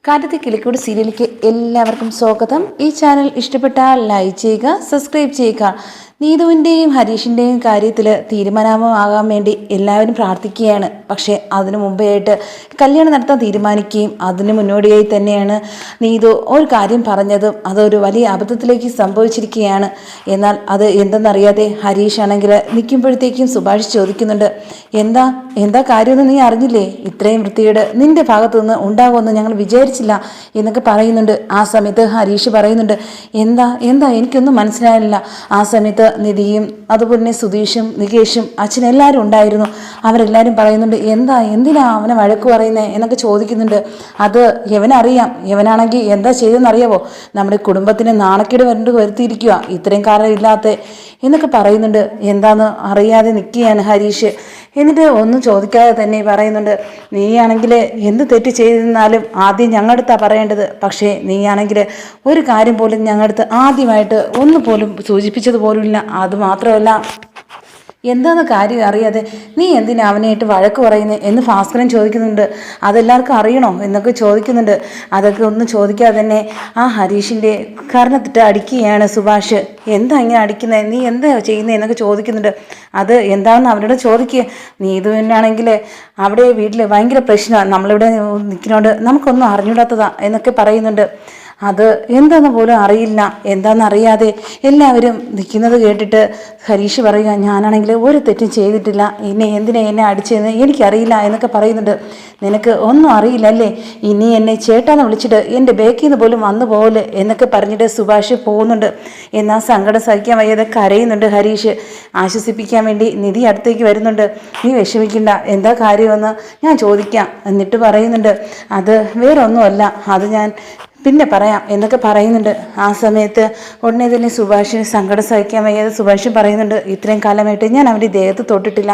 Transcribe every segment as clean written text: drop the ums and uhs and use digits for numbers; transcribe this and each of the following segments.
കാറ്റത്തെ കിളിക്കൂട് സീരിയലിലേക്ക് എല്ലാവർക്കും സ്വാഗതം. ഈ ചാനൽ ഇഷ്ടപ്പെട്ടാൽ ലൈക്ക് ചെയ്യുക, സബ്സ്ക്രൈബ് ചെയ്യുക. നീതുവിൻ്റെയും ഹരീഷിൻ്റെയും കാര്യത്തിൽ തീരുമാനമാകാൻ വേണ്ടി എല്ലാവരും പ്രാർത്ഥിക്കുകയാണ്. പക്ഷേ അതിനു മുമ്പായിട്ട് കല്യാണം നടത്താൻ തീരുമാനിക്കുകയും അതിന് മുന്നോടിയായി തന്നെയാണ് നീതു ഒരു കാര്യം പറഞ്ഞതും അതൊരു വലിയ അബദ്ധത്തിലേക്ക് സംഭവിച്ചിരിക്കുകയാണ്. എന്നാൽ അത് എന്തെന്നറിയാതെ ഹരീഷ് ആണെങ്കിൽ നിൽക്കുമ്പോഴത്തേക്കും സുഭാഷ് ചോദിക്കുന്നുണ്ട്, എന്താ എന്താ കാര്യമൊന്നും നീ അറിഞ്ഞില്ലേ? ഇത്രയും വൃത്തിയുടെ നിന്റെ ഭാഗത്തു നിന്ന് ഉണ്ടാകുമെന്ന് ഞങ്ങൾ വിചാരിച്ചില്ല എന്നൊക്കെ പറയുന്നുണ്ട്. ആ സമയത്ത് ഹരീഷ് പറയുന്നുണ്ട്, എന്താ എന്താ എനിക്കൊന്നും മനസ്സിലായില്ല. ആ സമയത്ത് നിധിയും അതുപോലെ തന്നെ സുധീഷും നികേഷും അച്ഛനെല്ലാവരും ഉണ്ടായിരുന്നു. അവരെല്ലാവരും പറയുന്നുണ്ട്, എന്തിനാ അവനെ വഴക്ക് പറയുന്നത് എന്നൊക്കെ ചോദിക്കുന്നുണ്ട്. അത് യവനറിയാം, യവനാണെങ്കിൽ എന്താ ചെയ്തെന്നറിയാവോ? നമ്മുടെ കുടുംബത്തിന് നാണക്കേട് വരുത്തിയിരിക്കുക, ഇത്രയും കാലം ഇല്ലാത്ത എന്നൊക്കെ പറയുന്നുണ്ട്. എന്താന്ന് അറിയാതെ നിൽക്കുകയാണ് ഹരീഷ്. എന്നിട്ട് ഒന്നും ചോദിക്കാതെ തന്നെ പറയുന്നുണ്ട്, നീയാണെങ്കിൽ എന്ത് തെറ്റ് ചെയ്തിരുന്നാലും ആദ്യം ഞങ്ങളുടെ അടുത്താണ് പറയേണ്ടത്. പക്ഷേ നീയാണെങ്കിൽ ഒരു കാര്യം പോലും ഞങ്ങളുടെ അടുത്ത് ആദ്യമായിട്ട് ഒന്നുപോലും സൂചിപ്പിച്ചത് പോലുമില്ല. അതുമാത്രമല്ല, എന്താന്ന് കാര്യം അറിയാതെ നീ എന്തിനാ അവനായിട്ട് വഴക്ക് പറയുന്നത് എന്ന് ഭാസ്കരൻ ചോദിക്കുന്നുണ്ട്. അതെല്ലാവർക്കും അറിയണോ എന്നൊക്കെ ചോദിക്കുന്നുണ്ട്. അതൊക്കെ ഒന്നും ചോദിക്കാതെ തന്നെ ആ ഹരീഷിൻ്റെ കാരണത്തിട്ട് അടിക്കുകയാണ് സുഭാഷ്. എന്താ ഇങ്ങനെ അടിക്കുന്നത്, നീ എന്താ ചെയ്യുന്നത് എന്നൊക്കെ ചോദിക്കുന്നുണ്ട്. അത് എന്താണെന്ന് അവരോട് ചോദിക്കുക. നീതു തന്നെയാണെങ്കിൽ അവിടെ വീട്ടിൽ ഭയങ്കര പ്രശ്നമാണ്, നമ്മളിവിടെ നിൽക്കുന്നതുകൊണ്ട് നമുക്കൊന്നും അറിഞ്ഞൂടാത്തതാ എന്നൊക്കെ പറയുന്നുണ്ട്. അത് എന്താന്ന് പോലും അറിയില്ല. എന്താണെന്നറിയാതെ എല്ലാവരും നിൽക്കുന്നത് കേട്ടിട്ട് ഹരീഷ് പറയുക, ഞാനാണെങ്കിൽ ഒരു തെറ്റും ചെയ്തിട്ടില്ല, എന്നെ അടിച്ചതെന്ന് എനിക്കറിയില്ല എന്നൊക്കെ പറയുന്നുണ്ട്. നിനക്ക് ഒന്നും അറിയില്ലല്ലേ? ഇനി എന്നെ ചേട്ടാന്ന് വിളിച്ചിട്ട് എൻ്റെ ബേക്കിൽ നിന്ന് പോലും വന്നു പോലെ എന്നൊക്കെ പറഞ്ഞിട്ട് സുഭാഷ് പോകുന്നുണ്ട്. എന്നാൽ സങ്കടം സഹിക്കാൻ വയ്യാതെ കരയുന്നുണ്ട് ഹരീഷ്. ആശ്വസിപ്പിക്കാൻ വേണ്ടി നിധി അടുത്തേക്ക് വരുന്നുണ്ട്. നീ വിഷമിക്കണ്ട, എന്താ കാര്യമെന്ന് ഞാൻ ചോദിക്കാം എന്നിട്ട് പറയുന്നുണ്ട്. അത് വേറൊന്നുമല്ല, അത് ഞാൻ പിന്നെ പറയാം എന്നൊക്കെ പറയുന്നുണ്ട്. ആ സമയത്ത് ഉടനെ തന്നെ സുഭാഷ് സങ്കടം സഹിക്കാൻ വയ്യാതെ സുഭാഷ് പറയുന്നുണ്ട്, ഇത്രയും കാലമായിട്ട് ഞാൻ അവൻ്റെ ദേഹത്ത് തൊട്ടിട്ടില്ല,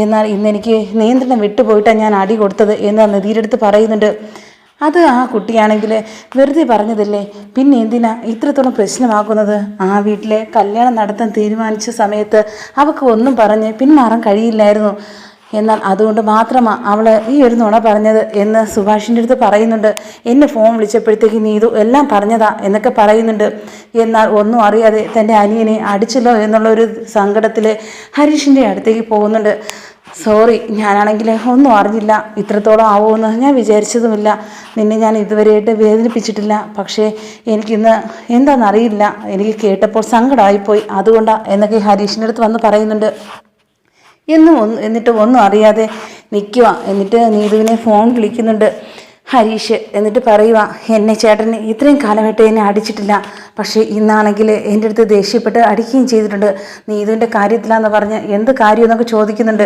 എന്നാൽ ഇന്നെനിക്ക് നിയന്ത്രണം വിട്ടുപോയിട്ടാണ് ഞാൻ അടി കൊടുത്തത് എന്ന് നിധിയുടെ അടുത്ത് പറയുന്നുണ്ട്. അത് ആ കുട്ടിയാണെങ്കിൽ വെറുതെ പറഞ്ഞതല്ലേ, പിന്നെ എന്തിനാ ഇത്രത്തോളം പ്രശ്നമാക്കുന്നത്? ആ വീട്ടിലെ കല്യാണം നടത്താൻ തീരുമാനിച്ച സമയത്ത് അവൾക്ക് ഒന്നും പറഞ്ഞ് പിന്മാറാൻ കഴിയില്ലായിരുന്നു. എന്നാൽ അതുകൊണ്ട് മാത്രമാണ് അവൾ ഈ ഒരു നുണ പറഞ്ഞത് എന്ന് സുഭാഷിൻ്റെ അടുത്ത് പറയുന്നുണ്ട്. എന്നെ ഫോൺ വിളിച്ചപ്പോഴത്തേക്ക് നീതു എല്ലാം പറഞ്ഞതാ എന്നൊക്കെ പറയുന്നുണ്ട്. എന്നാൽ ഒന്നും അറിയാതെ തൻ്റെ അനിയനെ അടിച്ചല്ലോ എന്നുള്ളൊരു സങ്കടത്തിൽ ഹരീഷിൻ്റെ അടുത്തേക്ക് പോകുന്നുണ്ട്. സോറി, ഞാനാണെങ്കിൽ ഒന്നും അറിഞ്ഞില്ല, ഇത്രത്തോളം ആവുമെന്ന് ഞാൻ വിചാരിച്ചതുമില്ല, നിന്നെ ഞാൻ ഇതുവരെയായിട്ട് വേദനിപ്പിച്ചിട്ടില്ല. പക്ഷേ എനിക്കിന്ന് എന്താണെന്നറിയില്ല, എനിക്ക് കേട്ടപ്പോൾ സങ്കടമായിപ്പോയി, അതുകൊണ്ടാണ് എന്നൊക്കെ ഹരീഷിൻ്റെ അടുത്ത് വന്ന് പറയുന്നുണ്ട്. എന്നിട്ട് ഒന്നും അറിയാതെ നിൽക്കുക. എന്നിട്ട് നീതുവിനെ ഫോൺ വിളിക്കുന്നുണ്ട് ഹരീഷ്. എന്നിട്ട് പറയുക, എന്നെ ചേട്ടന് ഇത്രയും കാലമായിട്ട് എന്നെ അടിച്ചിട്ടില്ല, പക്ഷേ ഇന്നാണെങ്കിൽ എൻ്റെ അടുത്ത് ദേഷ്യപ്പെട്ട് അടിക്കുകയും ചെയ്തിട്ടുണ്ട്. നീതുവിൻ്റെ കാര്യത്തിലാന്ന് പറഞ്ഞ് എന്ത് കാര്യം എന്നൊക്കെ ചോദിക്കുന്നുണ്ട്.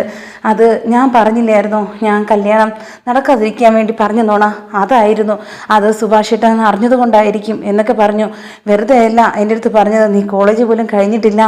അത് ഞാൻ പറഞ്ഞില്ലായിരുന്നോ, ഞാൻ കല്യാണം നടക്കാതിരിക്കാൻ വേണ്ടി പറഞ്ഞു നോണ, അതായിരുന്നു. അത് സുഭാഷേട്ടൻ അറിഞ്ഞത് കൊണ്ടായിരിക്കും എന്നൊക്കെ പറഞ്ഞു. വെറുതെ അല്ല എൻ്റെ അടുത്ത് പറഞ്ഞത്, നീ കോളേജ് പോലും കഴിഞ്ഞിട്ടില്ല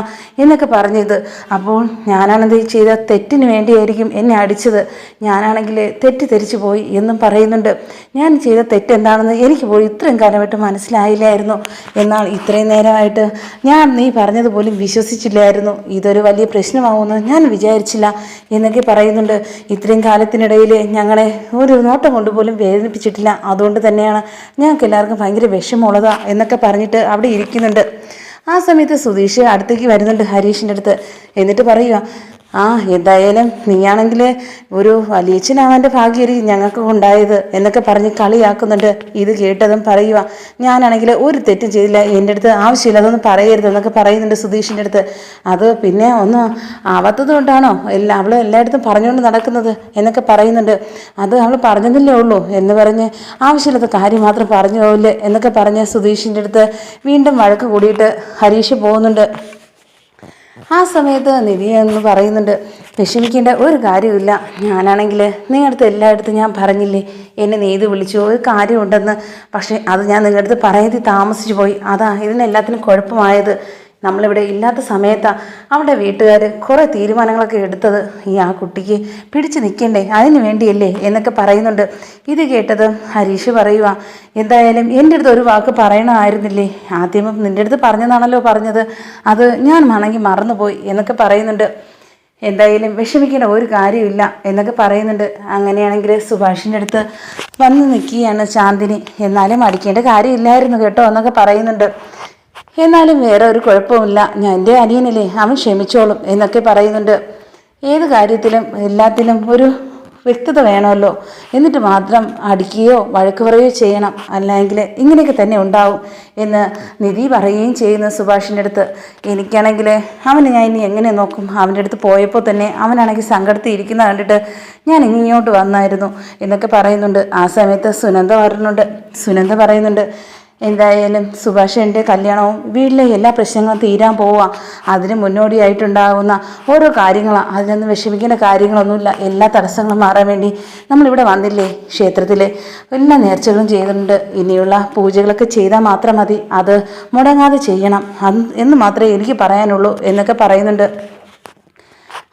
എന്നൊക്കെ പറഞ്ഞത്. അപ്പോൾ ഞാനാണെന്ത് ചെയ്ത തെറ്റിന് വേണ്ടിയായിരിക്കും എന്നെ അടിച്ചത്, ഞാനാണെങ്കിൽ തെറ്റിദ്ധരിച്ചു പോയി എന്നും പറയുന്നുണ്ട്. ഞാൻ ചെയ്ത തെറ്റെന്താണെന്ന് എനിക്ക് പോയി ഇത്രയും കാലമായിട്ട് മനസ്സിലായില്ലായിരുന്നു. എന്നാൽ ഇത്രയും നേരമായിട്ട് ഞാൻ നീ പറഞ്ഞതുപോലും വിശ്വസിച്ചില്ലായിരുന്നു. ഇതൊരു വലിയ പ്രശ്നമാവുമെന്ന് ഞാൻ വിചാരിച്ചില്ല എന്നൊക്കെ പറയുന്നുണ്ട്. ഇത്രയും കാലത്തിനിടയിൽ ഞങ്ങളെ ഒരു നോട്ടം കൊണ്ടുപോലും വേദനിപ്പിച്ചിട്ടില്ല, അതുകൊണ്ട് തന്നെയാണ് ഞങ്ങൾക്ക് എല്ലാവർക്കും ഭയങ്കര വിഷമമുള്ളതാ എന്നൊക്കെ പറഞ്ഞിട്ട് അവിടെ ഇരിക്കുന്നുണ്ട്. ആ സമയത്ത് സുധീഷ് അടുത്തേക്ക് വരുന്നുണ്ട് ഹരീഷിൻ്റെ അടുത്ത്. എന്നിട്ട് പറയുക, എന്തായാലും നീയാണെങ്കിൽ ഒരു വലിയച്ഛനാവാൻ്റെ ഭാഗ്യമായിരിക്കും ഞങ്ങൾക്ക് ഉണ്ടായത് എന്നൊക്കെ പറഞ്ഞ് കളിയാക്കുന്നുണ്ട്. ഇത് കേട്ടതും പറയുക, ഞാനാണെങ്കിൽ ഒരു തെറ്റും ചെയ്തില്ല, എൻ്റെ അടുത്ത് ആവശ്യമില്ല, അതൊന്നും പറയരുത് എന്നൊക്കെ പറയുന്നുണ്ട് സുധീഷിൻ്റെ അടുത്ത്. അത് പിന്നെ ഒന്നും ആവാത്തത് കൊണ്ടാണോ അവൾ എല്ലായിടത്തും പറഞ്ഞുകൊണ്ട് നടക്കുന്നത് എന്നൊക്കെ പറയുന്നുണ്ട്. അത് അവൾ പറഞ്ഞതല്ലേ ഉള്ളൂ എന്ന് പറഞ്ഞ് ആവശ്യമില്ലാത്ത കാര്യം മാത്രം പറഞ്ഞു പോവില്ലേ എന്നൊക്കെ പറഞ്ഞ് സുധീഷിൻ്റെ അടുത്ത് വീണ്ടും വഴക്ക് കൂടിയിട്ട് ഹരീഷ് പോകുന്നുണ്ട്. ആ സമയത്ത് നിധി എന്ന് പറയുന്നുണ്ട്, വിഷമിക്കേണ്ട ഒരു കാര്യമില്ല, ഞാനാണെങ്കിൽ നിങ്ങളുടെ അടുത്ത് എല്ലായിടത്തും ഞാൻ പറഞ്ഞില്ലേ എന്നെ നീതി വിളിച്ചു ഒരു കാര്യമുണ്ടെന്ന്, പക്ഷേ അത് ഞാൻ നിങ്ങളുടെ അടുത്ത് പറയാതെ താമസിച്ചു പോയി, അതാ ഇതിനെല്ലാത്തിനും കുഴപ്പമായത്. നമ്മളിവിടെ ഇല്ലാത്ത സമയത്താണ് അവിടെ വീട്ടുകാർ കുറേ തീരുമാനങ്ങളൊക്കെ എടുത്തത്. ആ കുട്ടിക്ക് പിടിച്ചു നിൽക്കണ്ടേ, അതിന് വേണ്ടിയല്ലേ എന്നൊക്കെ പറയുന്നുണ്ട്. ഇത് കേട്ടത് ഹരീഷ് പറയുക, എന്തായാലും എൻ്റെ അടുത്ത് ഒരു വാക്ക് പറയണമായിരുന്നില്ലേ, ആദ്യം നിൻ്റെ അടുത്ത് പറഞ്ഞതാണല്ലോ പറഞ്ഞത്, അത് ഞാൻ മറന്നുപോയി എന്നൊക്കെ പറയുന്നുണ്ട്. എന്തായാലും വിഷമിക്കേണ്ട ഒരു കാര്യമില്ല എന്നൊക്കെ പറയുന്നുണ്ട്. അങ്ങനെയാണെങ്കിൽ സുഭാഷിൻ്റെ അടുത്ത് വന്ന് നിൽക്കുകയാണ് ചാന്ദിനി. എന്നാലും അടിക്കേണ്ട കാര്യമില്ലായിരുന്നു കേട്ടോ എന്നൊക്കെ പറയുന്നുണ്ട്. എന്നാലും വേറെ ഒരു കുഴപ്പമില്ല, ഞാൻ എൻ്റെ അനിയനല്ലേ, അവൻ ക്ഷമിച്ചോളും എന്നൊക്കെ പറയുന്നുണ്ട്. ഏത് കാര്യത്തിലും എല്ലാത്തിലും ഒരു വ്യക്തത വേണമല്ലോ, എന്നിട്ട് മാത്രം അടിക്കുകയോ വഴക്ക് പറയുകയോ ചെയ്യണം, അല്ലെങ്കിൽ ഇങ്ങനെയൊക്കെ തന്നെ ഉണ്ടാവും എന്ന് നിധി പറയുകയും ചെയ്യുന്നു സുഭാഷിൻ്റെ അടുത്ത്. എനിക്കാണെങ്കിൽ അവനെ ഞാൻ ഇനി എങ്ങനെ നോക്കും, അവൻ്റെ അടുത്ത് പോയപ്പോൾ തന്നെ അവനാണെങ്കിൽ സങ്കടത്തിൽ ഇരിക്കുന്ന കണ്ടിട്ട് ഞാൻ ഇങ്ങോട്ട് വന്നായിരുന്നു എന്നൊക്കെ പറയുന്നുണ്ട്. ആ സമയത്ത് സുനന്ദ പറയുന്നുണ്ട് എന്തായാലും സുഭാഷിൻ്റെ കല്യാണവും വീട്ടിലെ എല്ലാ പ്രശ്നങ്ങളും തീരാൻ പോവുക, അതിന് മുന്നോടിയായിട്ടുണ്ടാകുന്ന ഓരോ കാര്യങ്ങളാണ്, അതിനൊന്നും വിഷമിക്കേണ്ട കാര്യങ്ങളൊന്നുമില്ല. എല്ലാ തടസ്സങ്ങളും മാറാൻ വേണ്ടി നമ്മളിവിടെ വന്നില്ലേ, ക്ഷേത്രത്തിൽ എല്ലാ നേർച്ചകളും ചെയ്തിട്ടുണ്ട്, ഇനിയുള്ള പൂജകളൊക്കെ ചെയ്താൽ മാത്രം മതി, അത് മുടങ്ങാതെ ചെയ്യണം എന്ന് മാത്രമേ എനിക്ക് പറയാനുള്ളൂ എന്നൊക്കെ പറയുന്നുണ്ട്.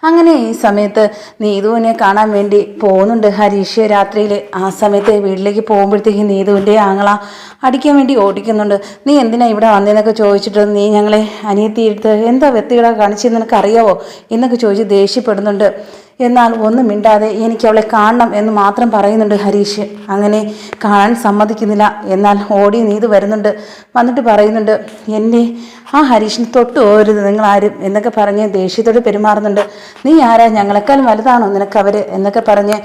അങ്ങനെ ഈ സമയത്ത് നീതുവിനെ കാണാൻ വേണ്ടി പോകുന്നുണ്ട് ഹരീഷ് രാത്രിയിൽ. ആ സമയത്ത് വീട്ടിലേക്ക് പോകുമ്പോഴത്തേക്ക് നീതുവിൻ്റെ ആങ്ങള അടിക്കാൻ വേണ്ടി ഓടിക്കുന്നുണ്ട്. നീ എന്തിനാ ഇവിടെ വന്നതെന്നൊക്കെ ചോദിച്ചിട്ട് നീ ഞങ്ങളെ അനിയത്തിയെടുത്ത് എന്താ വെത്തികളെ കാണിച്ചതെന്ന് നിനക്കറിയാവോ എന്നൊക്കെ ചോദിച്ച് ദേഷ്യപ്പെടുന്നുണ്ട്. എന്നാൽ ഒന്നും മിണ്ടാതെ എനിക്ക് അവളെ കാണണം എന്ന് മാത്രം പറയുന്നുണ്ട് ഹരീഷ്. അങ്ങനെ കാണാൻ സമ്മതിക്കുന്നില്ല. എന്നാൽ ഓടി നീതു വന്നിട്ട് പറയുന്നുണ്ട് എൻ്റെ ആ ഹരീഷിന് തൊട്ട് പോകരുത് നിങ്ങളാരും എന്നൊക്കെ പറഞ്ഞ് ദേഷ്യത്തോട് പെരുമാറുന്നുണ്ട്. നീ ആരാ, ഞങ്ങളെക്കാൾ വലുതാണോ നിനക്കവർ എന്നൊക്കെ പറഞ്ഞ്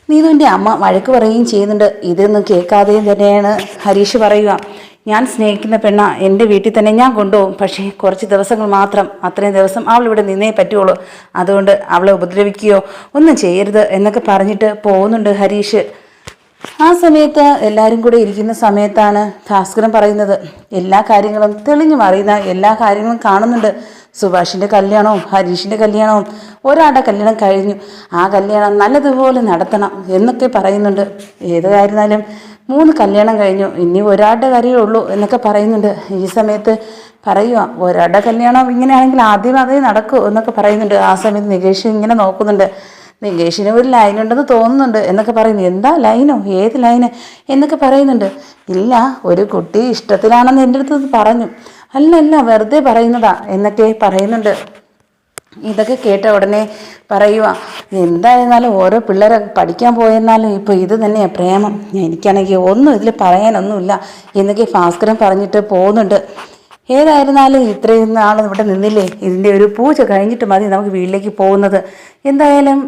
നീതുവിൻ്റെ അമ്മ വഴക്ക് പറയുകയും ചെയ്യുന്നുണ്ട്. ഇതൊന്നും കേൾക്കാതെയും തന്നെയാണ് ഹരീഷ് പറയുക, ഞാൻ സ്നേഹിക്കുന്ന പെണ്ണ എൻ്റെ വീട്ടിൽ തന്നെ ഞാൻ കൊണ്ടുപോകും, പക്ഷേ കുറച്ച് ദിവസങ്ങൾ മാത്രം, അത്രയും ദിവസം അവൾ ഇവിടെ നിന്നേ പറ്റുള്ളൂ, അതുകൊണ്ട് അവളെ ഉപദ്രവിക്കുകയോ ഒന്നും ചെയ്യരുത് എന്നൊക്കെ പറഞ്ഞിട്ട് പോകുന്നുണ്ട് ഹരീഷ്. ആ സമയത്ത് എല്ലാവരും കൂടെ ഇരിക്കുന്ന സമയത്താണ് ഭാസ്കരൻ പറയുന്നത് എല്ലാ കാര്യങ്ങളും തെളിഞ്ഞു മറിയുന്ന എല്ലാ കാര്യങ്ങളും കാണുന്നുണ്ട്. സുഭാഷിൻ്റെ കല്യാണവും ഹരീഷിൻ്റെ കല്യാണവും ഒരാളുടെ കല്യാണം കഴിഞ്ഞു, ആ കല്യാണം നല്ലതുപോലെ നടത്തണം എന്നൊക്കെ പറയുന്നുണ്ട്. ഏതായിരുന്നാലും 3 കല്യാണം കഴിഞ്ഞു, ഇനി ഒരാളുടെ കാര്യമേ ഉള്ളൂ എന്നൊക്കെ പറയുന്നുണ്ട്. ഈ സമയത്ത് പറയുക ഒരാളുടെ കല്യാണം ഇങ്ങനെയാണെങ്കിൽ ആദ്യം അതേ നടക്കൂ എന്നൊക്കെ പറയുന്നുണ്ട്. ആ സമയത്ത് നികേഷ് ഇങ്ങനെ നോക്കുന്നുണ്ട്. നികേഷിന് ഒരു ലൈനുണ്ടെന്ന് തോന്നുന്നുണ്ട് എന്നൊക്കെ പറയുന്നു. എന്താ ലൈനോ, ഏത് ലൈന് എന്നൊക്കെ പറയുന്നുണ്ട്. ഇല്ല, ഒരു കുട്ടി ഇഷ്ടത്തിലാണെന്ന് എൻ്റെ അടുത്ത് പറഞ്ഞു, അല്ല വെറുതെ പറയുന്നതാ എന്നൊക്കെ പറയുന്നുണ്ട്. ഇതൊക്കെ കേട്ട ഉടനെ പറയുക എന്തായിരുന്നാലും ഓരോ പിള്ളേരെ പഠിക്കാൻ പോയെന്നാലും ഇപ്പോൾ ഇത് തന്നെയാണ് പ്രേമം, എനിക്കാണെങ്കിൽ ഒന്നും ഇതിൽ പറയാനൊന്നുമില്ല എന്നൊക്കെ ഭാസ്കരൻ പറഞ്ഞിട്ട് പോകുന്നുണ്ട്. ഏതായിരുന്നാലും ഇത്രയും നാൾ ഇവിടെ നിന്നില്ലേ, ഇതിൻ്റെ ഒരു പൂജ കഴിഞ്ഞിട്ട് മതി നമുക്ക് വീട്ടിലേക്ക് പോകുന്നത്. എന്തായാലും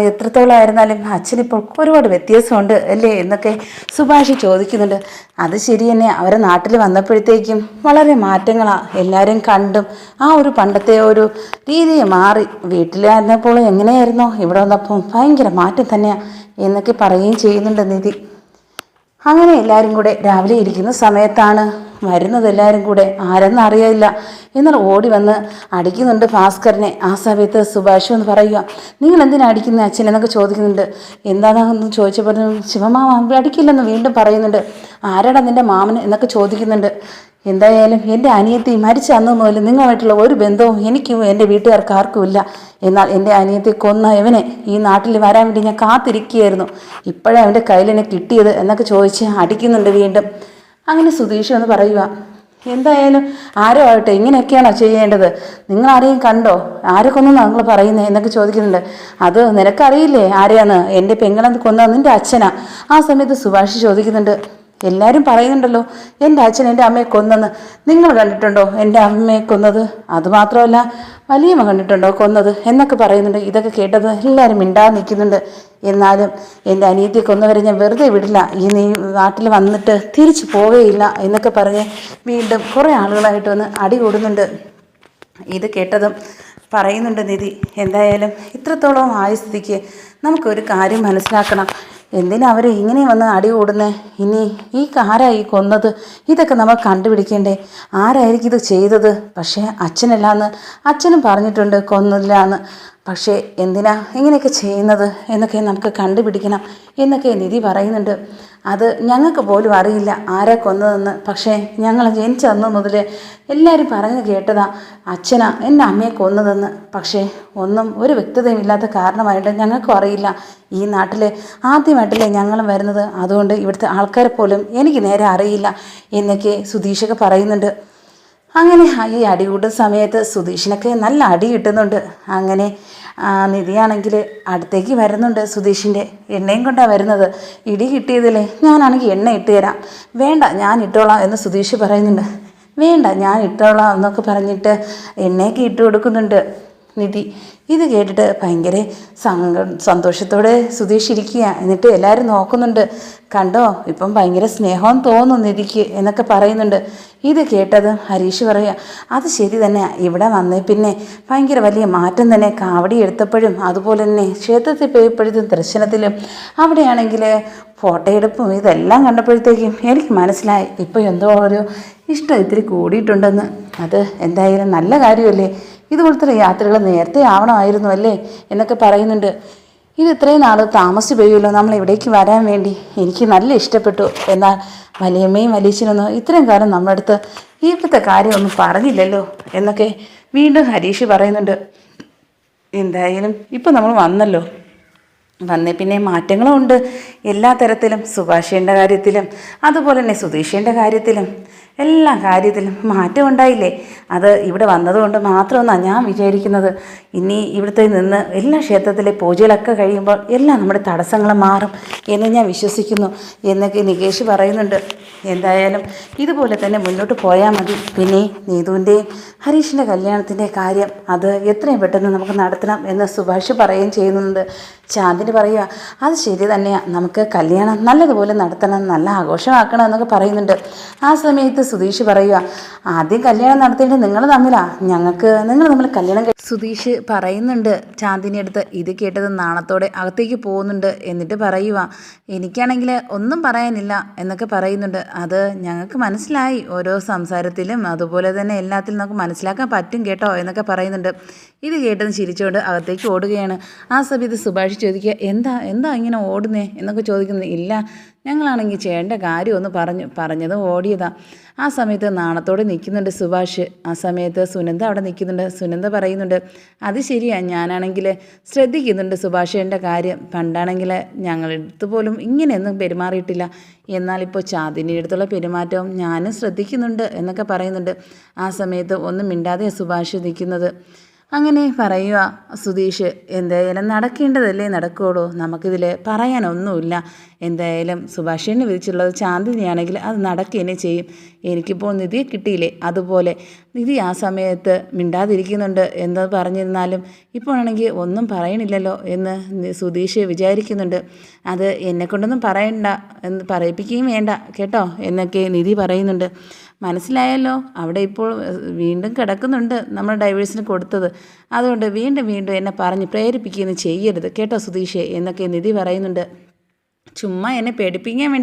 എത്രത്തോളം ആയിരുന്നാലും അച്ഛനിപ്പോൾ ഒരുപാട് വ്യത്യാസമുണ്ട് അല്ലേ എന്നൊക്കെ സുഭാഷ് ചോദിക്കുന്നുണ്ട്. അത് ശരി തന്നെ, അവരെ നാട്ടിൽ വന്നപ്പോഴത്തേക്കും വളരെ മാറ്റങ്ങളാണ്, എല്ലാവരും കണ്ടും ആ ഒരു പണ്ടത്തെ ഒരു രീതിയെ മാറി. വീട്ടിലായിരുന്നപ്പോൾ എങ്ങനെയായിരുന്നോ ഇവിടെ വന്നപ്പോൾ ഭയങ്കര മാറ്റം തന്നെയാണ് എന്നൊക്കെ പറയുകയും ചെയ്യുന്നുണ്ട് നിധി. അങ്ങനെ എല്ലാവരും കൂടെ രാവിലെ ഇരിക്കുന്ന സമയത്താണ് വരുന്നത്. എല്ലാവരും കൂടെ ആരെന്നറിയില്ല, എന്നാൽ ഓടി വന്ന് അടിക്കുന്നുണ്ട് ഭാസ്കരനെ. ആ സമയത്ത് സുഭാഷ് എന്ന് പറയുക നിങ്ങൾ എന്തിനാ അടിക്കുന്നത് അച്ഛൻ എന്നൊക്കെ ചോദിക്കുന്നുണ്ട്. എന്താണെന്ന് ചോദിച്ചപ്പോൾ ശിവമാമ അടിക്കില്ലെന്ന് വീണ്ടും പറയുന്നുണ്ട്. ആരാടാ നിൻ്റെ മാമൻ എന്നൊക്കെ ചോദിക്കുന്നുണ്ട്. എന്തായാലും എൻ്റെ അനിയത്തി മരിച്ച അന്ന് മുതൽ നിങ്ങളുമായിട്ടുള്ള ഒരു ബന്ധവും എനിക്കും എൻ്റെ വീട്ടുകാർക്ക് ആർക്കുമില്ല. എന്നാൽ എൻ്റെ അനിയത്തി കൊന്ന ഇവനെ ഈ നാട്ടിൽ വരാൻ വേണ്ടി ഞാൻ കാത്തിരിക്കുകയായിരുന്നു, ഇപ്പോഴേ അവൻ്റെ കയ്യിൽ എന്നെ കിട്ടിയത് എന്നൊക്കെ ചോദിച്ച് അടിക്കുന്നുണ്ട് വീണ്ടും. അങ്ങനെ സുധീഷ് എന്ന് പറയുക എന്തായാലും ആരോ ആവട്ടെ ഇങ്ങനെയൊക്കെയാണോ ചെയ്യേണ്ടത്, നിങ്ങൾ ആരെയും കണ്ടോ, ആരെ കൊന്നെന്നാണ് നിങ്ങൾ പറയുന്നത് എന്നൊക്കെ ചോദിക്കുന്നുണ്ട്. അത് നിനക്കറിയില്ലേ ആരെയാന്ന്, എൻ്റെ പെങ്ങളെ കൊന്ന നിൻ്റെ അച്ഛനാ. ആ സമയത്ത് സുഭാഷ് ചോദിക്കുന്നുണ്ട് എല്ലാവരും പറയുന്നുണ്ടല്ലോ എൻ്റെ അച്ഛൻ എൻ്റെ അമ്മയെ കൊന്നെന്ന്, നിങ്ങൾ കണ്ടിട്ടുണ്ടോ എൻ്റെ അമ്മയെ കൊന്നത്, അതുമാത്രമല്ല വലിയമ്മ കണ്ടിട്ടുണ്ടോ കൊന്നത് എന്നൊക്കെ പറയുന്നുണ്ട്. ഇതൊക്കെ കേട്ടത് എല്ലാവരും മിണ്ടാതെ നിൽക്കുന്നുണ്ട്. എന്നാലും എൻ്റെ അനിയത്തിയെ കൊന്നവരെ ഞാൻ വെറുതെ വിടില്ല, ഈ നാട്ടിൽ വന്നിട്ട് തിരിച്ചു പോവുകയില്ല എന്നൊക്കെ പറഞ്ഞ് വീണ്ടും കുറേ ആളുകളായിട്ട് വന്ന് അടി കൂടുന്നുണ്ട്. ഇത് കേട്ടതും പറയുന്നുണ്ട് നിധി എന്തായാലും ഇത്രത്തോളം ആയ സ്ഥിതിക്ക് നമുക്കൊരു കാര്യം മനസ്സിലാക്കണം, എന്തിനാ അവർ ഇങ്ങനെ വന്ന് അടി കൂടുന്നേ, ഇനി ഈ ആരായി കൊന്നത്, ഇതൊക്കെ നമ്മൾ കണ്ടുപിടിക്കേണ്ടേ, ആരായിരിക്കും ഇത് ചെയ്തത്. പക്ഷേ അച്ഛനല്ലാന്ന് അച്ഛനും പറഞ്ഞിട്ടുണ്ട് കൊന്നില്ലാന്ന്, പക്ഷേ എന്തിനാ ഇങ്ങനെയൊക്കെ ചെയ്യുന്നത് എന്നൊക്കെ നമുക്ക് കണ്ടുപിടിക്കണം എന്നൊക്കെ നിധി പറയുന്നുണ്ട്. അത് ഞങ്ങൾക്ക് പോലും അറിയില്ല ആരാ കൊന്നതെന്ന്, പക്ഷേ ഞങ്ങൾ ജനിച്ച അന്ന് മുതൽ എല്ലാവരും പറഞ്ഞു കേട്ടതാ അച്ഛനാ എൻ്റെ അമ്മയെ കൊന്നതെന്ന്. പക്ഷേ ഒന്നും ഒരു വ്യക്തതയും ഇല്ലാത്ത കാരണമായിട്ട് ഞങ്ങൾക്കും അറിയില്ല. ഈ നാട്ടിൽ ആദ്യമായിട്ടല്ലേ ഞങ്ങളും വരുന്നത്, അതുകൊണ്ട് ഇവിടുത്തെ ആൾക്കാരെ പോലും എനിക്ക് നേരെ അറിയില്ല എന്നൊക്കെ സുധീഷൊക്കെ പറയുന്നുണ്ട്. അങ്ങനെ ഈ അടി കൂടുന്ന സമയത്ത് സുധീഷിനൊക്കെ നല്ല അടി കിട്ടുന്നുണ്ട്. അങ്ങനെ നിധിയാണെങ്കിൽ അടുത്തേക്ക് വരുന്നുണ്ട്. സുധീഷിൻ്റെ എണ്ണയും കൊണ്ടാണ് വരുന്നത്. ഇടി കിട്ടിയതില്ലേ, ഞാനാണെങ്കിൽ എണ്ണ ഇട്ട് തരാം. വേണ്ട, ഞാൻ ഇട്ടോളാം എന്ന് സുധീഷ് പറയുന്നുണ്ട്. വേണ്ട, ഞാൻ ഇട്ടോളാം എന്നൊക്കെ പറഞ്ഞിട്ട് എണ്ണയൊക്കെ ഇട്ട് കൊടുക്കുന്നുണ്ട് നിധി. ഇത് കേട്ടിട്ട് ഭയങ്കര സന്തോഷത്തോടെ സുധീഷ് ഇരിക്കുക. എന്നിട്ട് എല്ലാവരും നോക്കുന്നുണ്ട്. കണ്ടോ, ഇപ്പം ഭയങ്കര സ്നേഹം തോന്നും നിധിക്ക് എന്നൊക്കെ പറയുന്നുണ്ട്. ഇത് കേട്ടത് ഹരീഷ് പറയുക, അത് ശരി തന്നെ, ഇവിടെ വന്നേ പിന്നെ ഭയങ്കര വലിയ മാറ്റം തന്നെ. കാവടി എടുത്തപ്പോഴും അതുപോലെ തന്നെ ക്ഷേത്രത്തിൽ പോയപ്പോഴത്തും ദർശനത്തിലും അവിടെയാണെങ്കിൽ ഫോട്ടോ എടുപ്പും ഇതെല്ലാം കണ്ടപ്പോഴത്തേക്കും എനിക്ക് മനസ്സിലായി ഇപ്പോൾ എന്തോ ഒരു ഇഷ്ടം ഇത്തിരി കൂടിയിട്ടുണ്ടെന്ന്. അത് എന്തായാലും നല്ല കാര്യമല്ലേ, ഇതുപോലത്തെ യാത്രകൾ നേരത്തെ ആവണമായിരുന്നു അല്ലേ എന്നൊക്കെ പറയുന്നുണ്ട്. ഇത് ഇത്രയും നാൾ താമസിച്ച് പോയുമല്ലോ നമ്മൾ ഇവിടേക്ക് വരാൻ വേണ്ടി. എനിക്ക് നല്ല ഇഷ്ടപ്പെട്ടു. എന്നാൽ വലിയമ്മയും വലിയച്ഛനൊന്നും ഇത്രയും കാലം നമ്മുടെ അടുത്ത് ഇപ്പോഴത്തെ കാര്യമൊന്നും പറഞ്ഞില്ലല്ലോ എന്നൊക്കെ വീണ്ടും ഹരീഷ് പറയുന്നുണ്ട്. എന്തായാലും ഇപ്പം നമ്മൾ വന്നല്ലോ, വന്നേ പിന്നെ മാറ്റങ്ങളും ഉണ്ട് എല്ലാ തരത്തിലും. സുഭാഷേൻ്റെ കാര്യത്തിലും അതുപോലെ തന്നെ സുധീഷേൻ്റെ കാര്യത്തിലും എല്ലാ കാര്യത്തിലും മാറ്റം ഉണ്ടായില്ലേ. അത് ഇവിടെ വന്നതുകൊണ്ട് മാത്രമെന്നാണ് ഞാൻ വിചാരിക്കുന്നത്. ഇനി ഇവിടുത്തെ നിന്ന് എല്ലാ ക്ഷേത്രത്തിലെ പൂജകളൊക്കെ കഴിയുമ്പോൾ എല്ലാം നമ്മുടെ തടസ്സങ്ങൾ മാറും എന്ന് ഞാൻ വിശ്വസിക്കുന്നു എന്നൊക്കെ നികേഷ് പറയുന്നുണ്ട്. എന്തായാലും ഇതുപോലെ തന്നെ മുന്നോട്ട് പോയാൽ മതി. പിന്നെ നീതുവിൻ്റെയും ഹരീഷിൻ്റെ കല്യാണത്തിൻ്റെ കാര്യം അത് എത്രയും പെട്ടെന്ന് നമുക്ക് നടത്തണം എന്ന് സുഭാഷ് പറയുകയും ചെയ്യുന്നുണ്ട്. ചാന്ദിനി പറയുക, അത് ശരി തന്നെയാണ്, നമുക്ക് കല്യാണം നല്ലതുപോലെ നടത്തണം, നല്ല ആഘോഷമാക്കണം എന്നൊക്കെ പറയുന്നുണ്ട്. ആ സമയത്ത് സുധീഷ് പറയുക, ആദ്യം കല്യാണം നടത്തേണ്ടത് നിങ്ങൾ തമ്മിലാണ്, നിങ്ങൾ തമ്മിൽ കല്യാണം സുധീഷ് പറയുന്നുണ്ട് ചാന്ദിനി അടുത്ത്. ഇത് കേട്ടത് നാണത്തോടെ അകത്തേക്ക് പോകുന്നുണ്ട്. എന്നിട്ട് പറയുക, എനിക്കാണെങ്കിൽ ഒന്നും പറയാനില്ല എന്നൊക്കെ പറയുന്നുണ്ട്. അത് ഞങ്ങൾക്ക് മനസ്സിലായി, ഓരോ സംസാരത്തിലും അതുപോലെ തന്നെ എല്ലാത്തിലും നമുക്ക് മനസ്സിലാക്കാൻ പറ്റും കേട്ടോ എന്നൊക്കെ പറയുന്നുണ്ട്. ഇത് കേട്ടത് ചിരിച്ചുകൊണ്ട് അകത്തേക്ക് ഓടുകയാണ്. ആ സമയത്ത് സുഭാഷ് ചോദിക്കുക, എന്താ ഇങ്ങനെ ഓടുന്നേ എന്നൊക്കെ ചോദിക്കുന്നത്. ഇല്ല, ഞങ്ങളാണെങ്കിൽ ചെയ്യേണ്ട കാര്യമൊന്ന് പറഞ്ഞത് ഓടിയതാ. ആ സമയത്ത് നാണത്തോടെ നിൽക്കുന്നുണ്ട് സുഭാഷ്. ആ സമയത്ത് സുനന്ദ അവിടെ നിൽക്കുന്നുണ്ട്. സുനന്ദ പറയുന്നുണ്ട്, അത് ശരിയാണ്, ഞാനാണെങ്കിൽ ശ്രദ്ധിക്കുന്നുണ്ട് സുഭാഷേൻ്റെ കാര്യം. പണ്ടാണെങ്കിൽ ഞങ്ങളടുത്ത് പോലും ഇങ്ങനെയൊന്നും പെരുമാറിയിട്ടില്ല, എന്നാലിപ്പോൾ ചാന്ദിനിയുടെ അടുത്തുള്ള പെരുമാറ്റവും ഞാനും ശ്രദ്ധിക്കുന്നുണ്ട് എന്നൊക്കെ പറയുന്നുണ്ട്. ആ സമയത്ത് ഒന്നും മിണ്ടാതെ സുഭാഷ് നിൽക്കുന്നത്. അങ്ങനെ പറയുക സുധീഷ്, എന്തായാലും നടക്കേണ്ടതല്ലേ നടക്കുകയുള്ളൂ, നമുക്കിതിൽ പറയാനൊന്നുമില്ല. എന്തായാലും സുഭാഷിനെ വിധിച്ചുള്ളത് ചാന്ദിനിയാണെങ്കിൽ അത് നടക്കുകയെന്നെ ചെയ്യും. എനിക്കിപ്പോൾ നിധിയെ കിട്ടിയില്ലേ, അതുപോലെ നിധി ആ സമയത്ത് മിണ്ടാതിരിക്കുന്നുണ്ട് എന്ന് പറഞ്ഞിരുന്നാലും ഇപ്പോഴാണെങ്കിൽ ഒന്നും പറയണില്ലല്ലോ എന്ന് സുധീഷ് വിചാരിക്കുന്നുണ്ട്. അത് എന്നെക്കൊണ്ടൊന്നും പറയണ്ട, എന്ന് പറയിപ്പിക്കുകയും വേണ്ട കേട്ടോ എന്നൊക്കെ നിധി പറയുന്നുണ്ട്. മനസ്സിലായല്ലോ, അവിടെ ഇപ്പോൾ വീണ്ടും കിടക്കുന്നുണ്ട് നമ്മൾ ഡൈവേഴ്സിന് കൊടുത്തത്. അതുകൊണ്ട് വീണ്ടും എന്നെ പറഞ്ഞ് പ്രേരിപ്പിക്കുകയൊന്നും ചെയ്യരുത് കേട്ടോ സുധീഷേ എന്നൊക്കെ നിധി പറയുന്നുണ്ട്. ചുമ്മാ എന്നെ പേടിപ്പിക്കാൻ വേണ്ടി